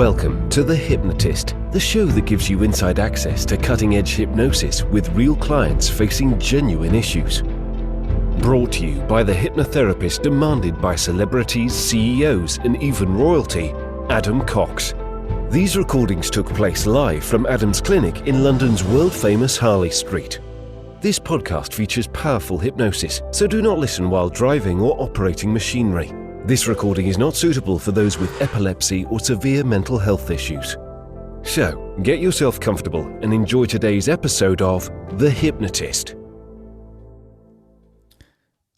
Welcome to The Hypnotist, the show that gives you inside access to cutting-edge hypnosis with real clients facing genuine issues. Brought to you by the hypnotherapist demanded by celebrities, CEOs, and even royalty, Adam Cox. These recordings took place live from Adam's clinic in London's world-famous Harley Street. This podcast features powerful hypnosis, so do not listen while driving or operating machinery. This recording is not suitable for those with epilepsy or severe mental health issues. So, get yourself comfortable and enjoy today's episode of The Hypnotist.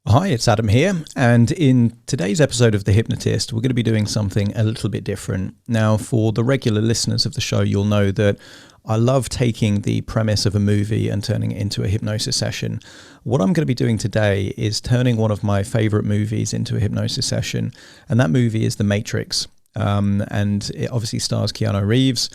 Hi, it's Adam here, and in today's episode of The Hypnotist, we're going to be doing something a little bit different. Now, for the regular listeners of the show, you'll know that I love taking the premise of a movie and turning it into a hypnosis session. What I'm going to be doing today is turning one of my favorite movies into a hypnosis session, and that movie is The Matrix. And it obviously stars Keanu Reeves.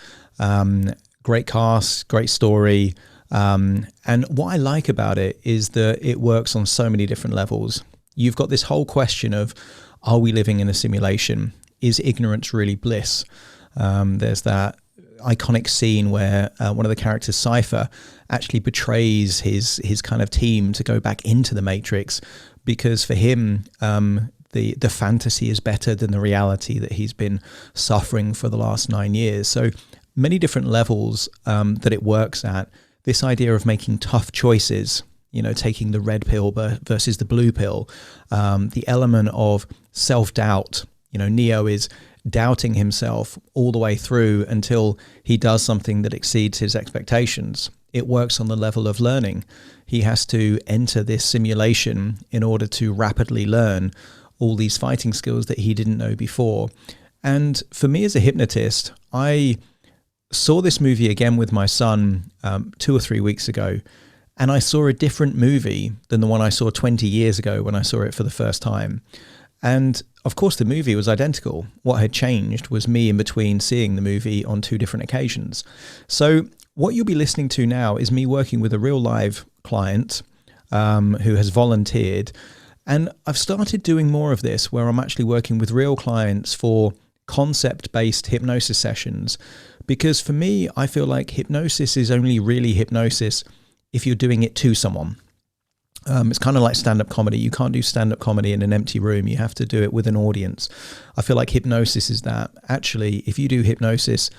Great cast, great story. And what I like about it is that it works on so many different levels. You've got this whole question of, are we living in a simulation? Is ignorance really bliss? There's that iconic scene where one of the characters, Cypher, actually betrays his kind of team to go back into the Matrix because for him, the fantasy is better than the reality that he's been suffering for the last 9 years. So many different levels that it works at. This idea of making tough choices, you know, taking the red pill versus the blue pill, the element of self-doubt. You know, Neo is doubting himself all the way through until he does something that exceeds his expectations. It works on the level of learning. He has to enter this simulation in order to rapidly learn all these fighting skills that he didn't know before. And for me as a hypnotist, I saw this movie again with my son 2 or 3 weeks ago, and I saw a different movie than the one I saw 20 years ago when I saw it for the first time. And of course the movie was identical. What had changed was me in between seeing the movie on 2 different occasions. So what you'll be listening to now is me working with a real live client who has volunteered. And I've started doing more of this where I'm actually working with real clients for concept-based hypnosis sessions. Because for me, I feel like hypnosis is only really hypnosis if you're doing it to someone. It's kind of like stand-up comedy. You can't do stand-up comedy in an empty room. You have to do it with an audience. I feel like hypnosis is that. Actually, if you do hypnosis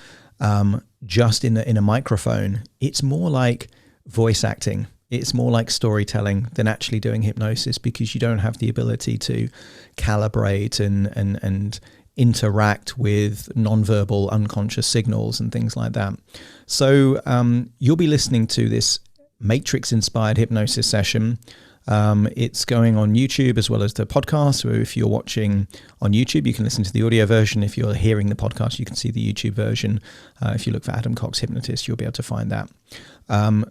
just in a microphone, it's more like voice acting. It's more like storytelling than actually doing hypnosis because you don't have the ability to calibrate and interact with nonverbal unconscious signals and things like that. So you'll be listening to this Matrix-inspired hypnosis session. It's going on YouTube as well as the podcast. So if you're watching on YouTube, you can listen to the audio version. If you're hearing the podcast, you can see the YouTube version. If you look for Adam Cox Hypnotist, you'll be able to find that.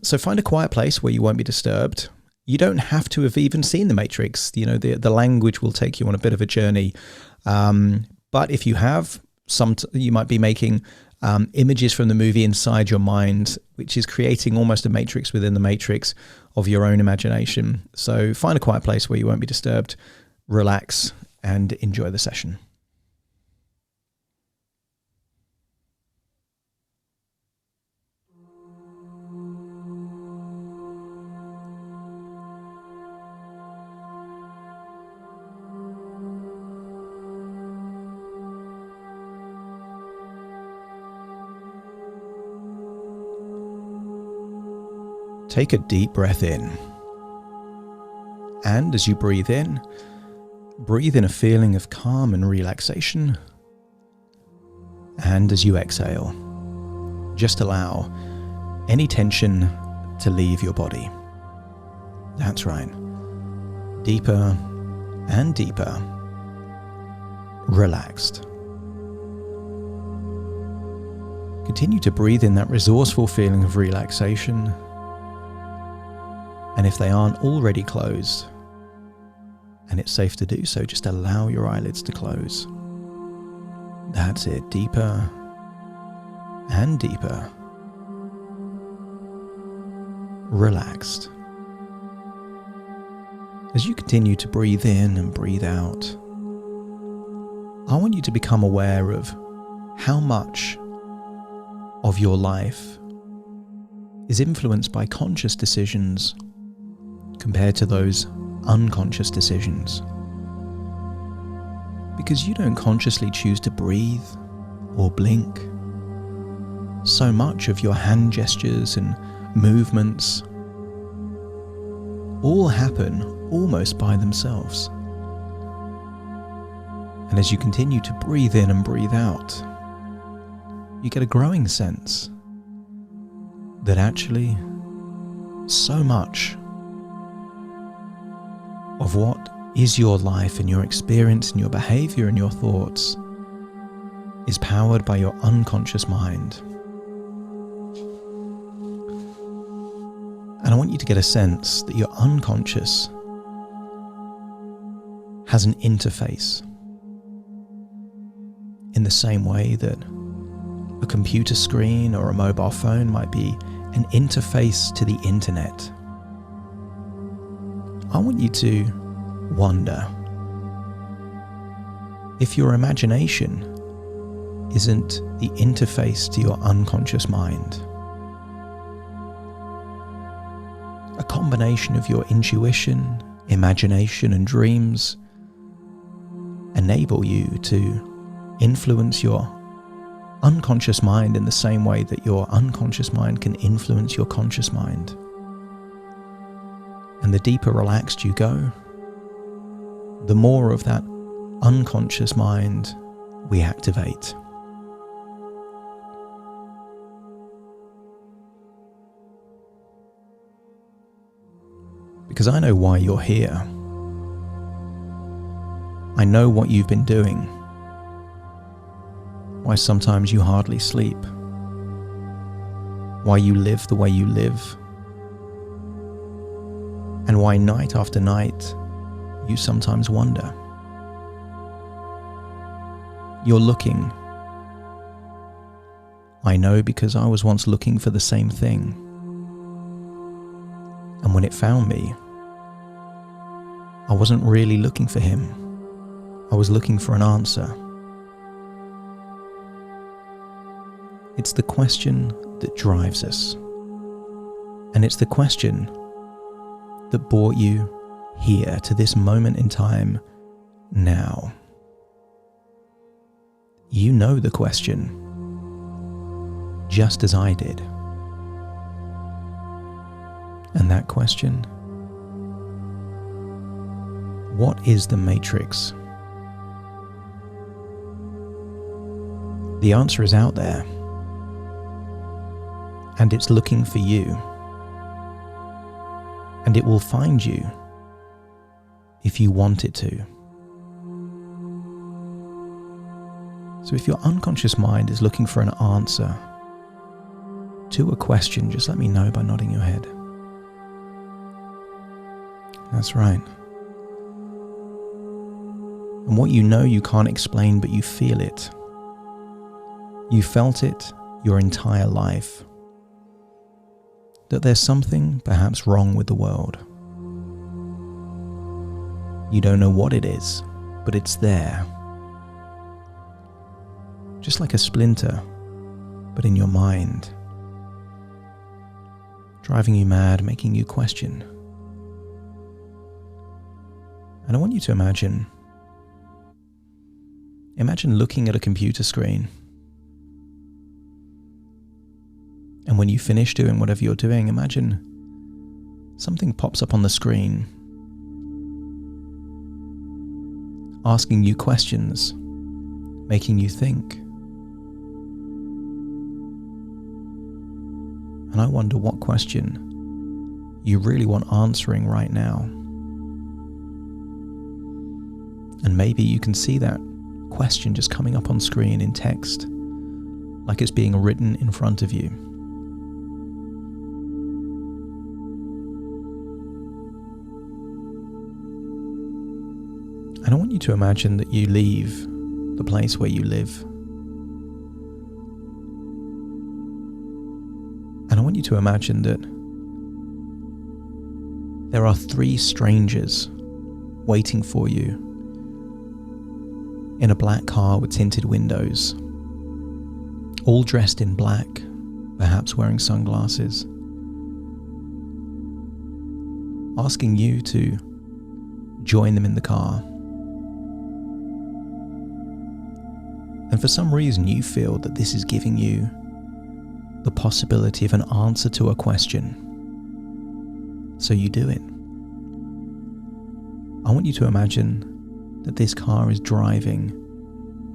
So find a quiet place where you won't be disturbed. You don't have to have even seen The Matrix. You know, the language will take you on a bit of a journey. But if you have, you might be making images from the movie inside your mind, which is creating almost a matrix within the matrix of your own imagination. So find a quiet place where you won't be disturbed, relax, and enjoy the session. Take a deep breath in. And as you breathe in a feeling of calm and relaxation. And as you exhale, just allow any tension to leave your body. That's right. Deeper and deeper. Relaxed. Continue to breathe in that resourceful feeling of relaxation. And if they aren't already closed, and it's safe to do so, just allow your eyelids to close. That's it, deeper and deeper. Relaxed. As you continue to breathe in and breathe out, I want you to become aware of how much of your life is influenced by conscious decisions compared to those unconscious decisions. Because you don't consciously choose to breathe or blink. So much of your hand gestures and movements all happen almost by themselves. And as you continue to breathe in and breathe out, you get a growing sense that actually so much of what is your life and your experience and your behavior and your thoughts is powered by your unconscious mind. And I want you to get a sense that your unconscious has an interface in the same way that a computer screen or a mobile phone might be an interface to the internet. I want you to wonder if your imagination isn't the interface to your unconscious mind. A combination of your intuition, imagination, and dreams enable you to influence your unconscious mind in the same way that your unconscious mind can influence your conscious mind. And the deeper relaxed you go, the more of that unconscious mind we activate. Because I know why you're here. I know what you've been doing. Why sometimes you hardly sleep. Why you live the way you live. And why night after night you sometimes wonder. You're looking. I know because I was once looking for the same thing. And when it found me, I wasn't really looking for him. I was looking for an answer. It's the question that drives us. And it's the question that brought you here to this moment in time now. You know the question, just as I did. And that question, what is the matrix? The answer is out there, and it's looking for you, and it will find you if you want it to. So if your unconscious mind is looking for an answer to a question, just let me know by nodding your head. That's right. And what you know you can't explain, but you feel it. You felt it your entire life. That there's something perhaps wrong with the world. You don't know what it is, but it's there. Just like a splinter, but in your mind. Driving you mad, making you question. And I want you to imagine looking at a computer screen. And when you finish doing whatever you're doing, imagine something pops up on the screen, asking you questions, making you think. And I wonder what question you really want answering right now. And maybe you can see that question just coming up on screen in text, like it's being written in front of you. And I want you to imagine that you leave the place where you live. And I want you to imagine that there are 3 strangers waiting for you in a black car with tinted windows. all dressed in black, perhaps wearing sunglasses, asking you to join them in the car. And for some reason you feel that this is giving you the possibility of an answer to a question. So you do it. I want you to imagine that this car is driving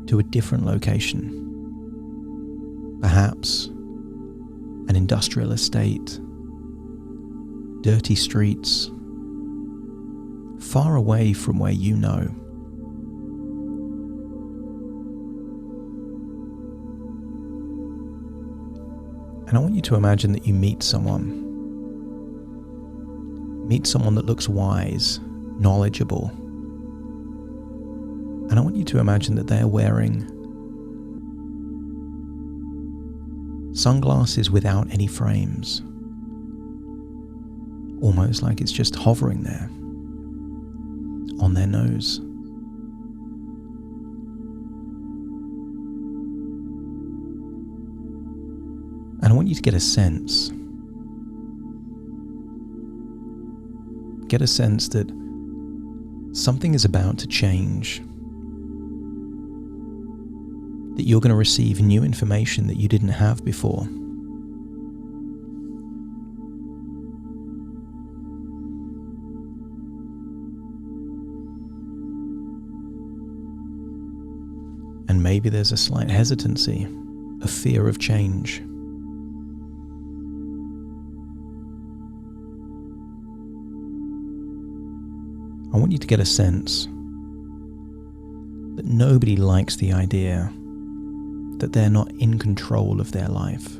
to a different location. Perhaps an industrial estate, dirty streets, far away from where you know. And I want you to imagine that you meet someone that looks wise, knowledgeable. And I want you to imagine that they're wearing sunglasses without any frames, almost like it's just hovering there on their nose. And I want you to get a sense that something is about to change, that you're going to receive new information that you didn't have before. And maybe there's a slight hesitancy, a fear of change. I want you to get a sense that nobody likes the idea that they're not in control of their life.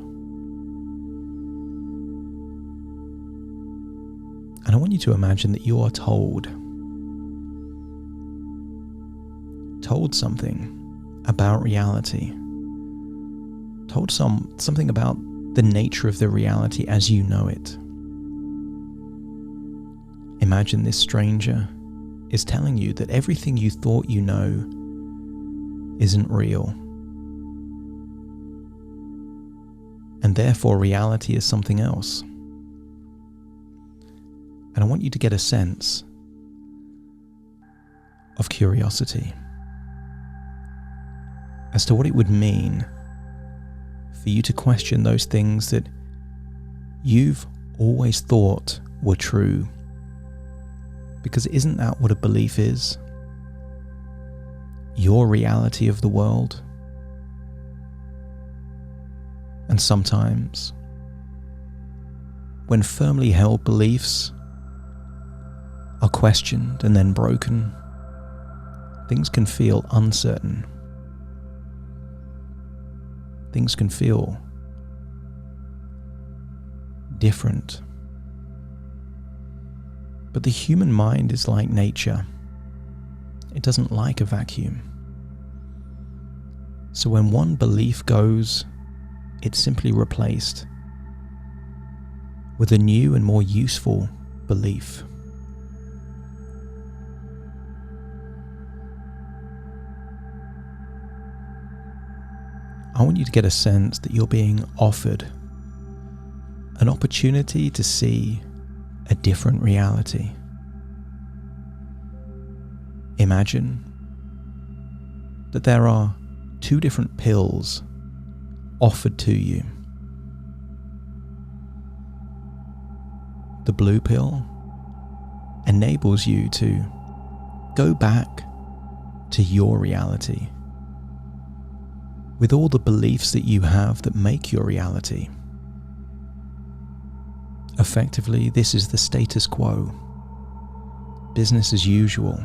And I want you to imagine that you are told something about reality, told something about the nature of the reality as you know it. Imagine this stranger is telling you that everything you thought you know isn't real. And therefore reality is something else. And I want you to get a sense of curiosity as to what it would mean for you to question those things that you've always thought were true. Because isn't that what a belief is? Your reality of the world. And sometimes, when firmly held beliefs are questioned and then broken, things can feel uncertain. Things can feel different. But the human mind is like nature. It doesn't like a vacuum. So when one belief goes, it's simply replaced with a new and more useful belief. I want you to get a sense that you're being offered an opportunity to see a different reality. Imagine that there are two different pills offered to you. The blue pill enables you to go back to your reality with all the beliefs that you have that make your reality. Effectively, this is the status quo. Business as usual.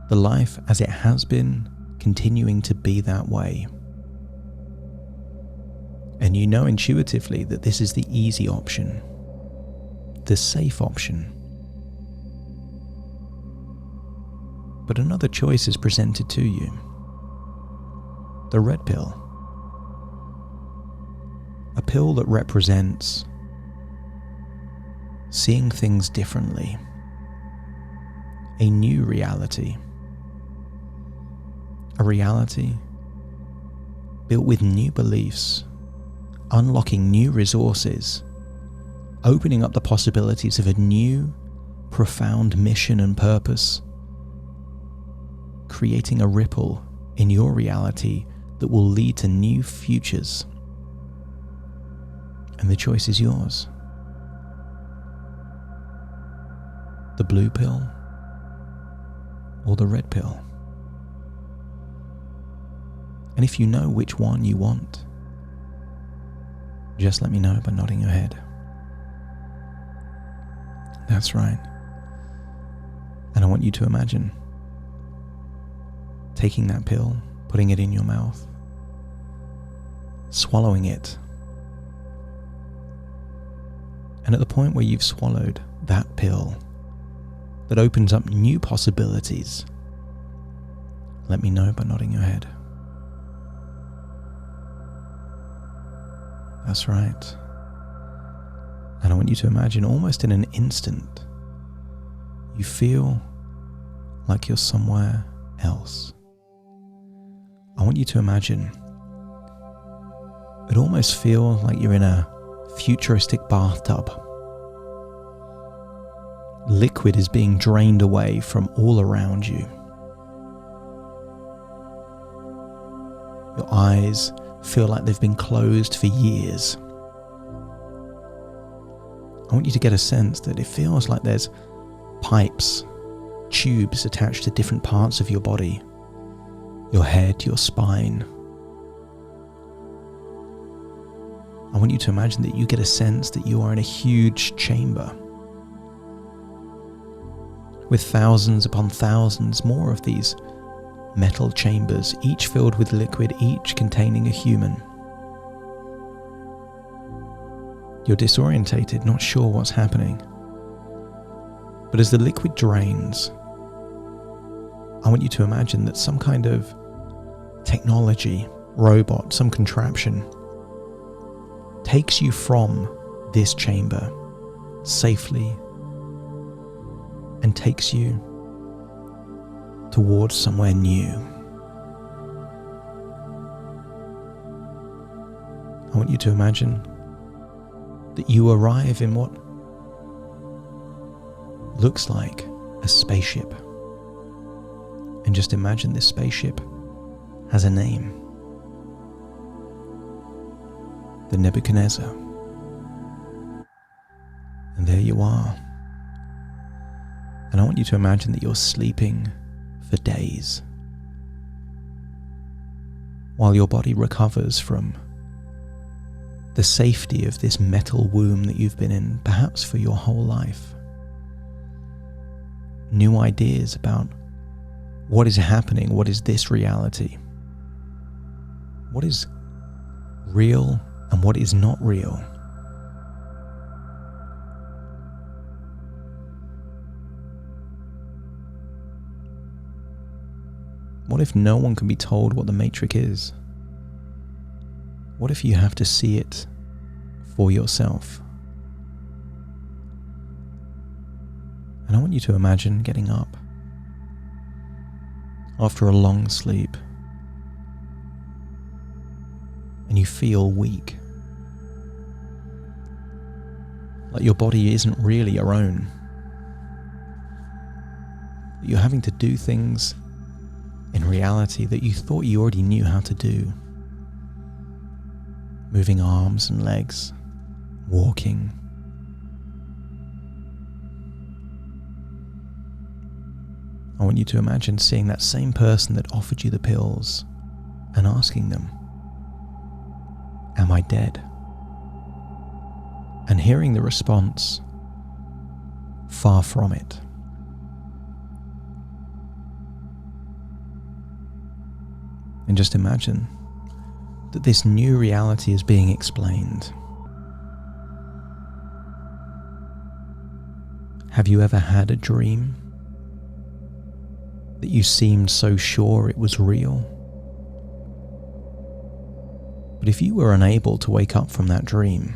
The life as it has been, continuing to be that way. And you know intuitively that this is the easy option, the safe option. But another choice is presented to you. The red pill. A pill that represents seeing things differently, a new reality, a reality built with new beliefs, unlocking new resources, opening up the possibilities of a new, profound mission and purpose, creating a ripple in your reality that will lead to new futures. And the choice is yours. The blue pill or the red pill. And if you know which one you want, just let me know by nodding your head. That's right. And I want you to imagine taking that pill, putting it in your mouth, swallowing it. And at the point where you've swallowed that pill that opens up new possibilities, let me know by nodding your head. That's right. And I want you to imagine almost in an instant, you feel like you're somewhere else. I want you to imagine it almost feels like you're in a futuristic bathtub. Liquid is being drained away from all around you. Your eyes feel like they've been closed for years. I want you to get a sense that it feels like there's pipes, tubes attached to different parts of your body, your head, your spine. I want you to imagine that you get a sense that you are in a huge chamber with thousands upon thousands more of these metal chambers, each filled with liquid, each containing a human. You're disorientated, not sure what's happening. But as the liquid drains, I want you to imagine that some kind of technology, robot, some contraption takes you from this chamber safely and takes you towards somewhere new. I want you to imagine that you arrive in what looks like a spaceship. And just imagine this spaceship has a name. The Nebuchadnezzar. And there you are. And I want you to imagine that you're sleeping for days while your body recovers from the safety of this metal womb that you've been in, perhaps for your whole life. New ideas about what is happening, what is this reality, what is real and what is not real. What if no one can be told what the matrix is? What if you have to see it for yourself? And I want you to imagine getting up after a long sleep and you feel weak, like your body isn't really your own, that you're having to do things in reality that you thought you already knew how to do. Moving arms and legs, walking. I want you to imagine seeing that same person that offered you the pills and asking them, "Am I dead?" And hearing the response, "Far from it." And just imagine that this new reality is being explained. Have you ever had a dream that you seemed so sure it was real? But if you were unable to wake up from that dream,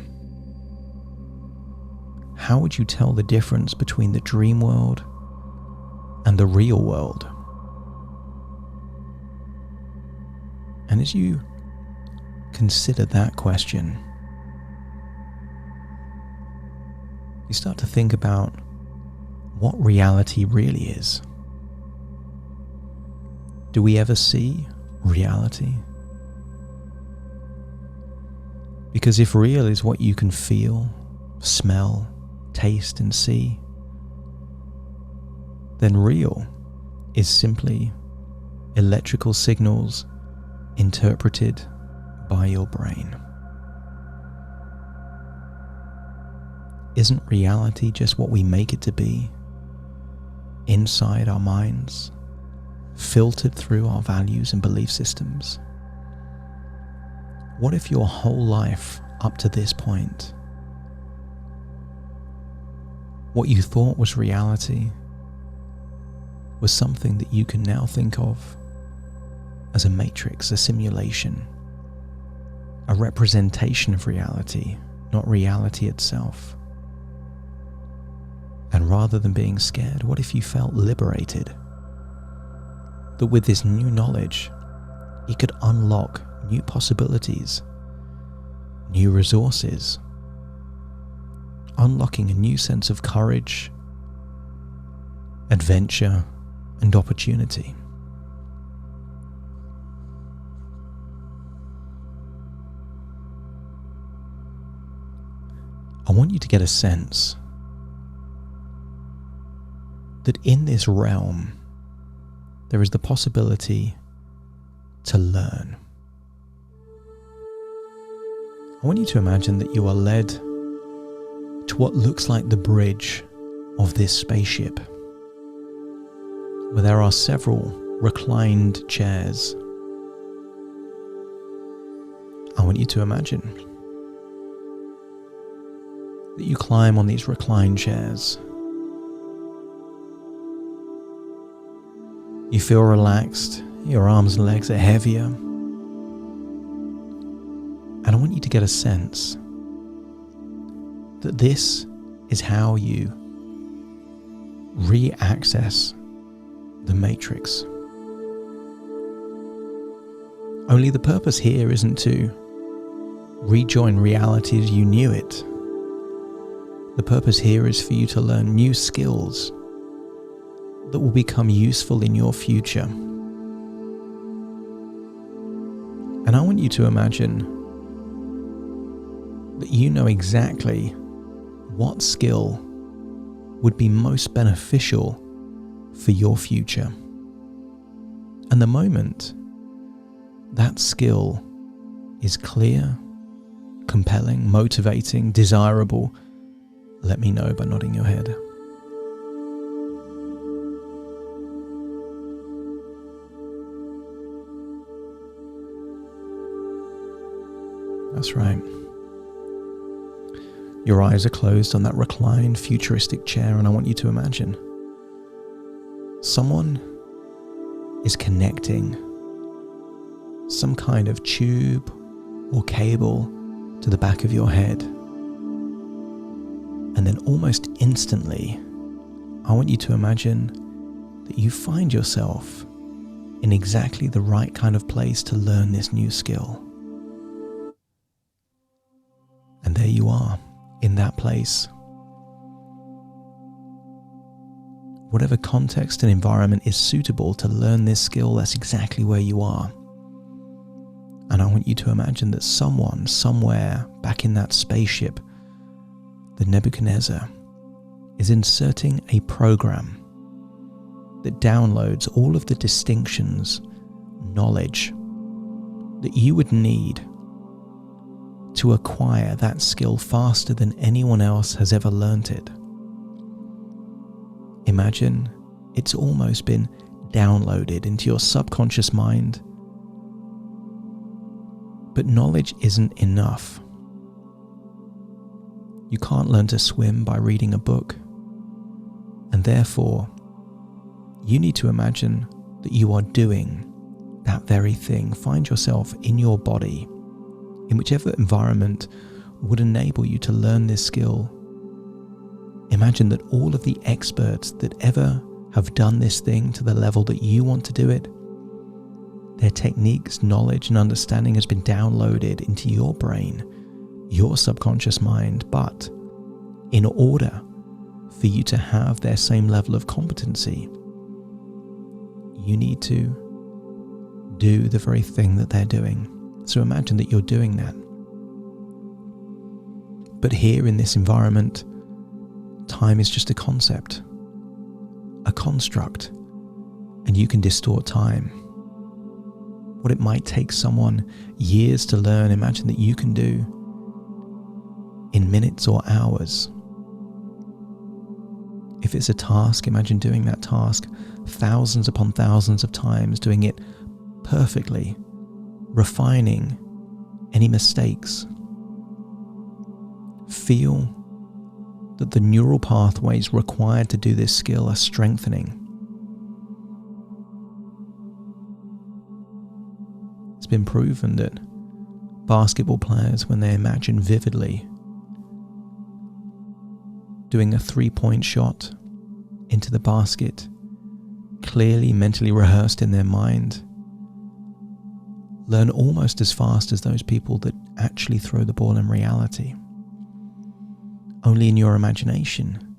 how would you tell the difference between the dream world and the real world? And as you consider that question, you start to think about what reality really is. Do we ever see reality? Because if real is what you can feel, smell, taste, and see, then real is simply electrical signals interpreted by your brain. Isn't reality just what we make it to be inside our minds, filtered through our values and belief systems? What if your whole life up to this point, what you thought was reality, was something that you can now think of as a matrix, a simulation, a representation of reality, not reality itself? And rather than being scared, what if you felt liberated? That with this new knowledge, it could unlock new possibilities, new resources, unlocking a new sense of courage, adventure, and opportunity. I want you to get a sense that in this realm, there is the possibility to learn. I want you to imagine that you are led to what looks like the bridge of this spaceship, where there are several reclined chairs. I want you to imagine that you climb on these reclined chairs. You feel relaxed, your arms and legs are heavier. And I want you to get a sense that this is how you re-access the matrix. Only the purpose here isn't to rejoin reality as you knew it. The purpose here is for you to learn new skills that will become useful in your future. And I want you to imagine that you know exactly what skill would be most beneficial for your future. And the moment that skill is clear, compelling, motivating, desirable, let me know by nodding your head. That's right. Your eyes are closed on that reclined, futuristic chair, and I want you to imagine someone is connecting some kind of tube or cable to the back of your head. And then almost instantly, I want you to imagine that you find yourself in exactly the right kind of place to learn this new skill. And there you are, in that place. Whatever context and environment is suitable to learn this skill, that's exactly where you are. And I want you to imagine that someone, somewhere back in that spaceship, the Nebuchadnezzar, is inserting a program that downloads all of the distinctions, knowledge that you would need to acquire that skill faster than anyone else has ever learnt it. Imagine it's almost been downloaded into your subconscious mind. But knowledge isn't enough. You can't learn to swim by reading a book. And therefore, you need to imagine that you are doing that very thing. Find yourself in your body, in whichever environment would enable you to learn this skill. Imagine that all of the experts that ever have done this thing to the level that you want to do it Their techniques, knowledge, and understanding has been downloaded into your brain, your subconscious mind, but in order for you to have their same level of competency, you need to do the very thing that they're doing. So imagine that you're doing that. But here in this environment, time is just a concept, a construct, and you can distort time. What it might take someone years to learn, imagine that you can do in minutes or hours. If it's a task, imagine doing that task thousands upon thousands of times, doing it perfectly, refining any mistakes. Feel that the neural pathways required to do this skill are strengthening. It's been proven that basketball players, when they imagine vividly doing a 3-point shot into the basket, clearly mentally rehearsed in their mind, learn almost as fast as those people that actually throw the ball in reality. Only in your imagination,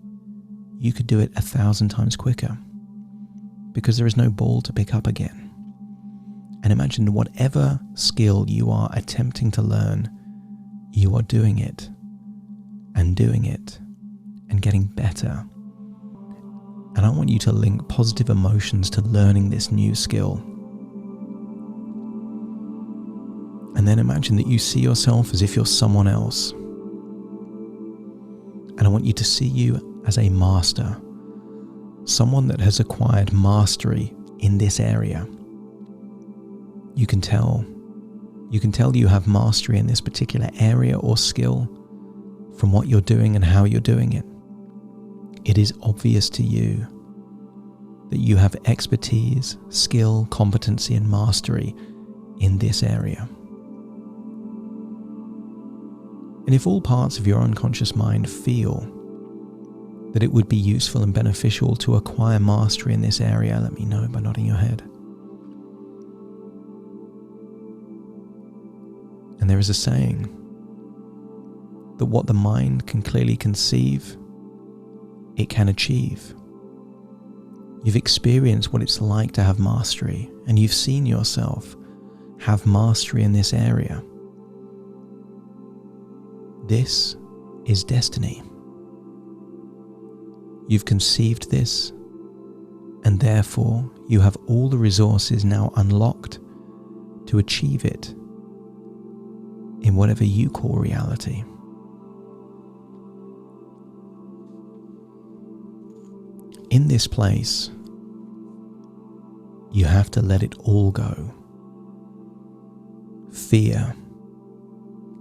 you could do it 1,000 times quicker because there is no ball to pick up again. And imagine whatever skill you are attempting to learn, you are doing it and getting better. And I want you to link positive emotions to learning this new skill. And then imagine that you see yourself as if you're someone else. And I want you to see you as a master, someone that has acquired mastery in this area. You can tell you have mastery in this particular area or skill from what you're doing and how you're doing it. It is obvious to you that you have expertise, skill, competency, and mastery in this area. And if all parts of your unconscious mind feel that it would be useful and beneficial to acquire mastery in this area, let me know by nodding your head. And there is a saying that what the mind can clearly conceive, it can achieve. You've experienced what it's like to have mastery, and you've seen yourself have mastery in this area. This is destiny. You've conceived this, and therefore you have all the resources now unlocked to achieve it in whatever you call reality. In this place, you have to let it all go. Fear,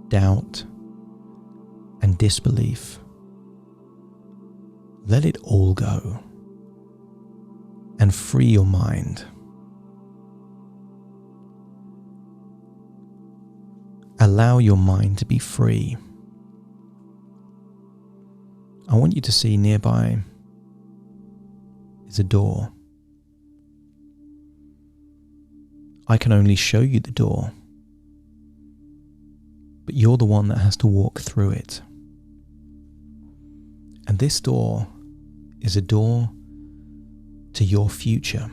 doubt, and disbelief. Let it all go and free your mind. Allow your mind to be free. I want you to see nearby is a door. I can only show you the door, but you're the one that has to walk through it. And this door is a door to your future.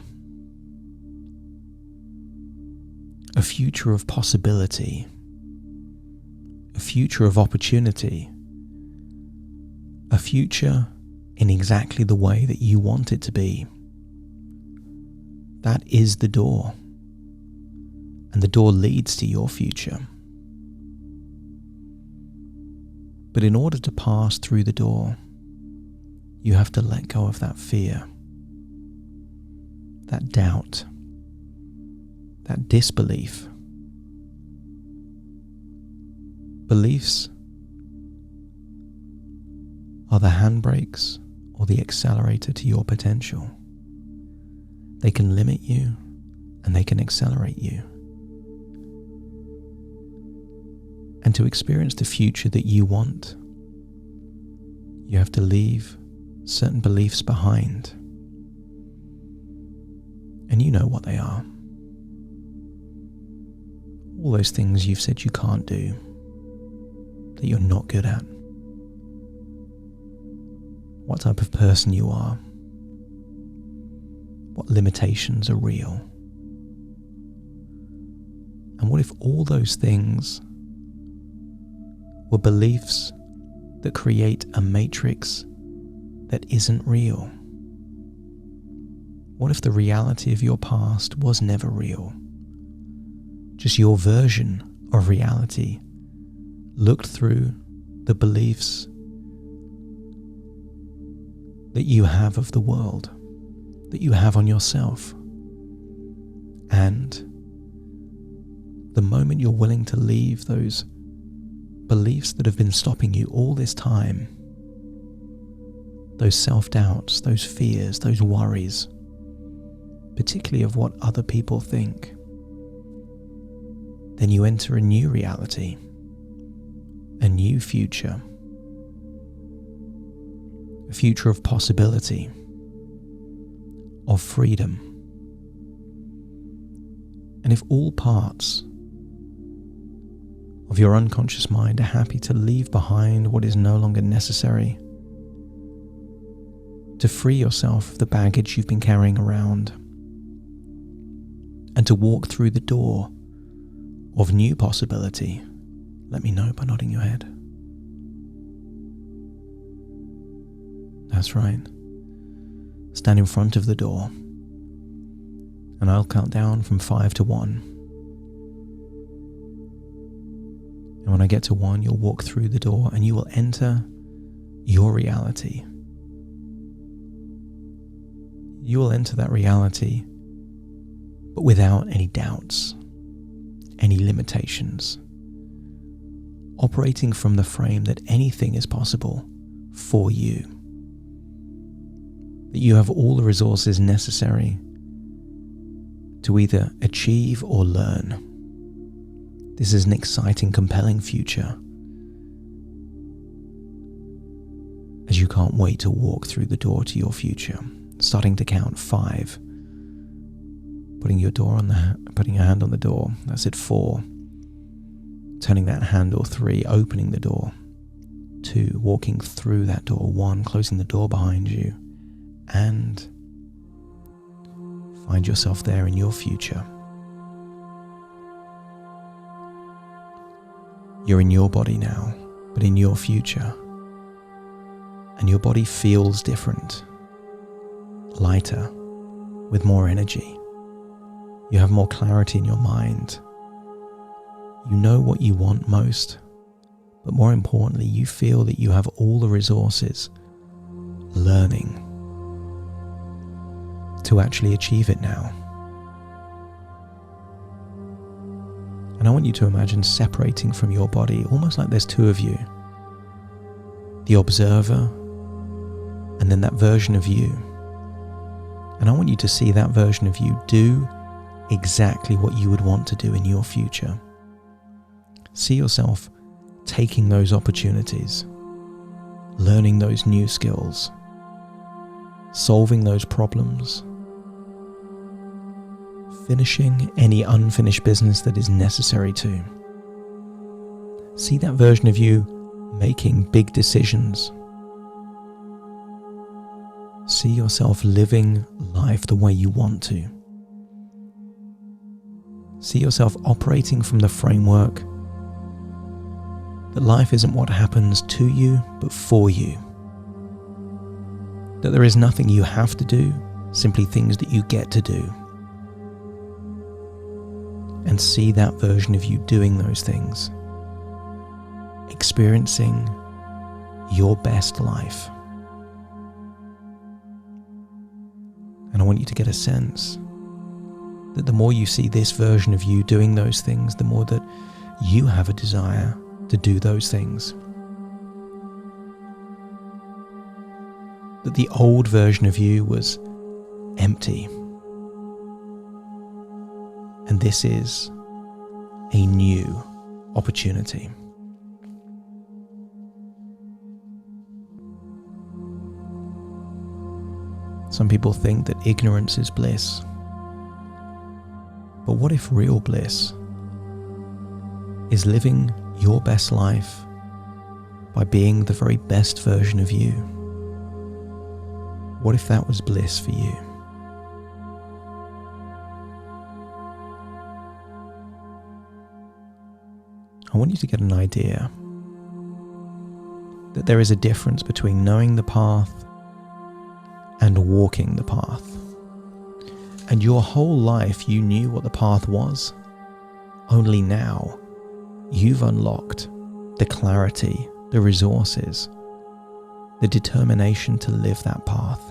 A future of possibility. A future of opportunity. A future in exactly the way that you want it to be. That is the door. And the door leads to your future. But in order to pass through the door, you have to let go of that fear, that doubt, that disbelief. Beliefs are the handbrakes or the accelerator to your potential. They can limit you and they can accelerate you. And to experience the future that you want, you have to leave certain beliefs behind. And you know what they are. all those things you've said you can't do, that you're not good at, what type of person you are, what limitations are real. And what if all those things were beliefs that create a matrix that isn't real? What if the reality of your past was never real? Just your version of reality looked through the beliefs that you have of the world, that you have on yourself. And the moment you're willing to leave those beliefs that have been stopping you all this time, those self-doubts, those fears, those worries, particularly of what other people think, then you enter a new reality, a new future, a future of possibility, of freedom. And if all parts of your unconscious mind are happy to leave behind what is no longer necessary, to free yourself of the baggage you've been carrying around, and to walk through the door of new possibility, let me know by nodding your head. That's right. Stand in front of the door, and I'll count down from 5 to 1. And when I get to 1, you'll walk through the door and you will enter your reality. You will enter that reality, but without any doubts, any limitations, operating from the frame that anything is possible for you, that you have all the resources necessary to either achieve or learn. This is an exciting, compelling future, as you can't wait to walk through the door to your future, starting to count 5. Putting your hand on the door. That's it. 4. Turning that handle. 3. Opening the door. 2. Walking through that door. 1. Closing the door behind you. And find yourself there in your future. You're in your body now, but in your future. And your body feels different. Lighter. With more energy. You have more clarity in your mind. You know what you want most, but more importantly, you feel that you have all the resources, learning, to actually achieve it now. And I want you to imagine separating from your body, almost like there's 2 of you. The observer, and then that version of you. And I want you to see that version of you do exactly what you would want to do in your future. See yourself taking those opportunities, learning those new skills, solving those problems, finishing any unfinished business that is necessary to. See that version of you making big decisions. See yourself living life the way you want to. See yourself operating from the framework that life isn't what happens to you, but for you. That there is nothing you have to do, simply things that you get to do. And see that version of you doing those things, experiencing your best life. And I want you to get a sense that the more you see this version of you doing those things, the more that you have a desire to do those things. That the old version of you was empty. And this is a new opportunity. Some people think that ignorance is bliss. But what if real bliss is living your best life by being the very best version of you. What if that was bliss for you? I want you to get an idea that there is a difference between knowing the path and walking the path. And your whole life you knew what the path was, only now you've unlocked the clarity, the resources, the determination to live that path.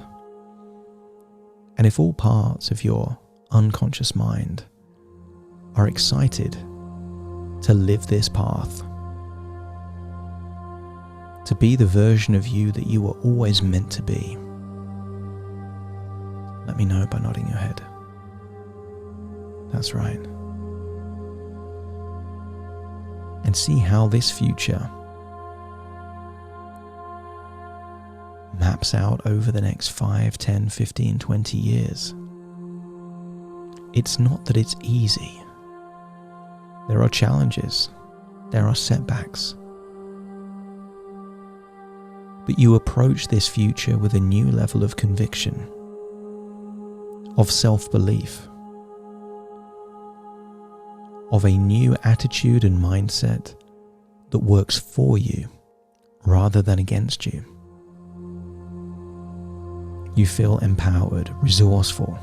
And if all parts of your unconscious mind are excited to live this path, to be the version of you that you were always meant to be, let me know by nodding your head. That's right. And see how this future maps out over the next 5, 10, 15, 20 years. It's not that it's easy. There are challenges. There are setbacks. But you approach this future with a new level of conviction, of self-belief, of a new attitude and mindset that works for you rather than against you. You feel empowered, resourceful.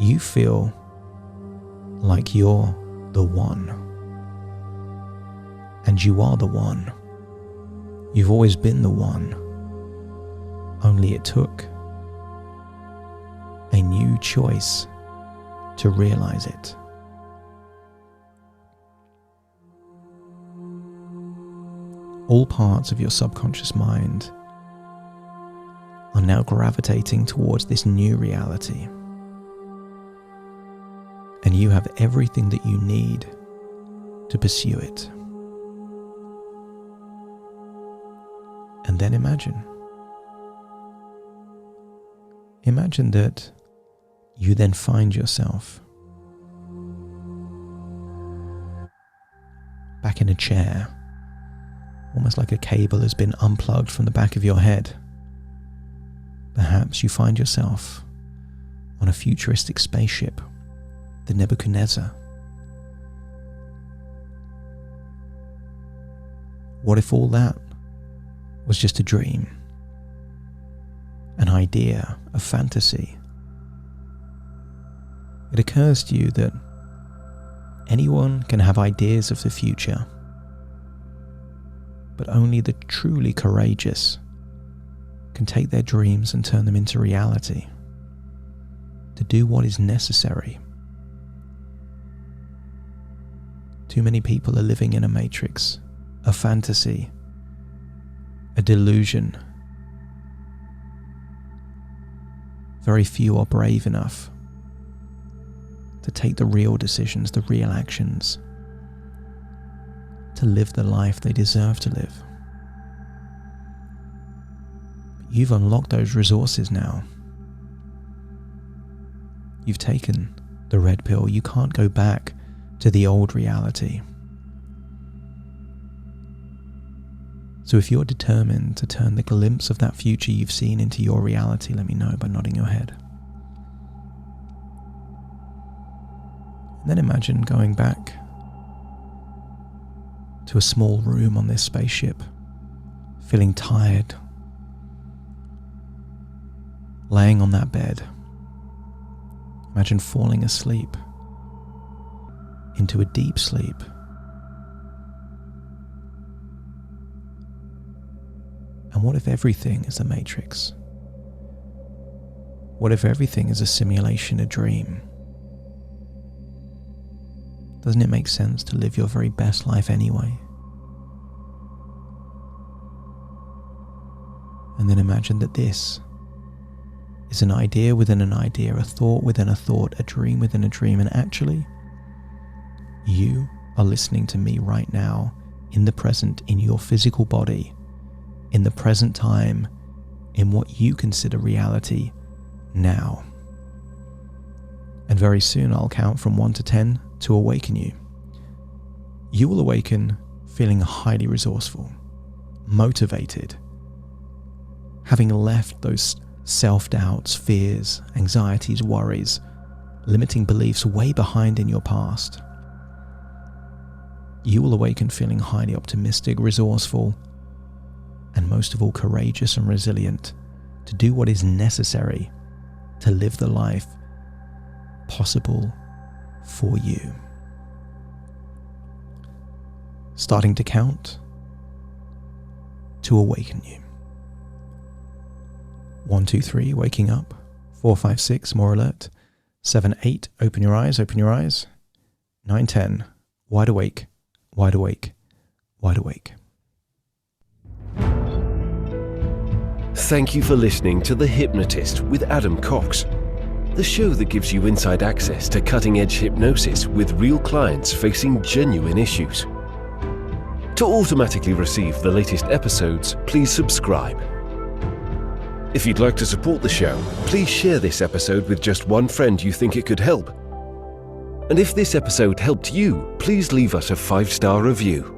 You feel like you're the one. And you are the one. You've always been the one. Only it took a new choice to realize it. All parts of your subconscious mind are now gravitating towards this new reality. And you have everything that you need to pursue it. And then imagine that you then find yourself back in a chair, almost like a cable has been unplugged from the back of your head. Perhaps you find yourself on a futuristic spaceship, the Nebuchadnezzar. What if all that was just a dream, an idea, a fantasy? It occurs to you that anyone can have ideas of the future, but only the truly courageous can take their dreams and turn them into reality, to do what is necessary. Too many people are living in a matrix, a fantasy, a delusion. Very few are brave enough to take the real decisions, the real actions, to live the life they deserve to live. But you've unlocked those resources now. You've taken the red pill. You can't go back to the old reality. So if you're determined to turn the glimpse of that future you've seen into your reality, let me know by nodding your head. And then imagine going back to a small room on this spaceship, feeling tired, laying on that bed. Imagine falling asleep into a deep sleep. And what if everything is a matrix? What if everything is a simulation, a dream? Doesn't it make sense to live your very best life anyway? And then imagine that this is an idea within an idea, a thought within a thought, a dream within a dream, and actually, you are listening to me right now, in the present, in your physical body, in the present time, in what you consider reality now. And very soon I'll count from 1 to 10 to awaken you. You will awaken feeling highly resourceful, motivated, having left those self-doubts, fears, anxieties, worries, limiting beliefs way behind in your past. You will awaken feeling highly optimistic, resourceful, and most of all courageous and resilient to do what is necessary to live the life possible for you. Starting to count to awaken you. 1, 2, 3, waking up. 4, 5, 6, more alert. 7, 8, open your eyes, open your eyes. 9, 10, wide awake, wide awake, wide awake. Thank you for listening to The Hypnotist with Adam Cox, the show that gives you inside access to cutting-edge hypnosis with real clients facing genuine issues. To automatically receive the latest episodes, please subscribe. If you'd like to support the show, please share this episode with just one friend you think it could help. And if this episode helped you, please leave us a 5-star review.